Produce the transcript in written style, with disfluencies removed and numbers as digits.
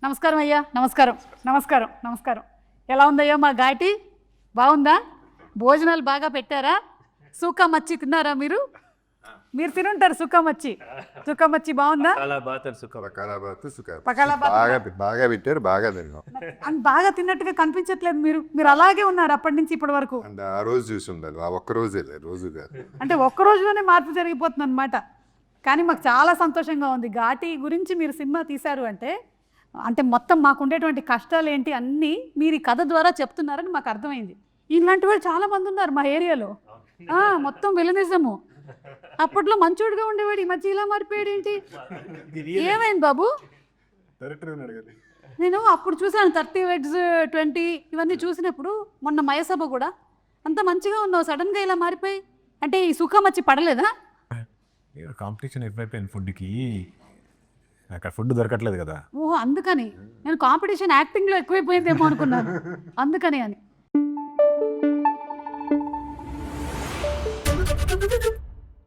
నమస్కారం అయ్యా. నమస్కారం నమస్కారం నమస్కారం. ఎలా ఉందయ్యా మా ఘాటి? బాగుందా? భోజనాలు బాగా పెట్టారా? సుక్క మచ్చి తిన్నారా మీరు? మీరు తినుంటారు సుక్క మచ్చి. సుక్క మచ్చి బాగుందా? బాగా పెట్టారు, బాగా తిన్నాం. బాగా తిన్నట్టుగా కనిపించట్లేదు. మీరు అలాగే ఉన్నారు అప్పటి నుంచి ఇప్పటి వరకు. అంటే ఆ రోజు చూసి ఉండాలి, ఆ ఒక్క రోజే రోజు కాదు. అంటే ఒక్క రోజులోనే మార్పు జరిగిపోతుంది అనమాట. కానీ మాకు చాలా సంతోషంగా ఉంది. ఘాటి గురించి మీరు సినిమా తీశారు అంటే మొత్తం మాకు ఉండేటువంటి కష్టాలు ఏంటి అన్నీ మీరు ఈ కథ ద్వారా చెప్తున్నారని మాకు అర్థమైంది. ఇలాంటి వాళ్ళు చాలా మంది ఉన్నారు మా ఏరియాలో. మొత్తం విలనిజము. అప్పట్లో మంచోడుగా ఉండేవాడు, ఈ మధ్య ఇలా మారిపోయాడు ఏంటి? ఏమైంది బాబు? నేను అప్పుడు చూసాను 30 Eggs 20 ఇవన్నీ చూసినప్పుడు. మొన్న మయసభ కూడా అంత మంచిగా ఉన్నావు, సడన్గా ఇలా మారిపోయి. అంటే ఈ సుఖం వచ్చి పడలేదా? కాంపిటీషన్ ఎక్కువైపోయింది ఫుడ్కి, అక్కడ ఫుడ్ దొరకట్లేదు కదా. ఓహో, అందుకని నేను కాంపిటీషన్ యాక్టింగ్లో ఎక్కువైపోయిందేమో అనుకున్నాను. అందుకని అని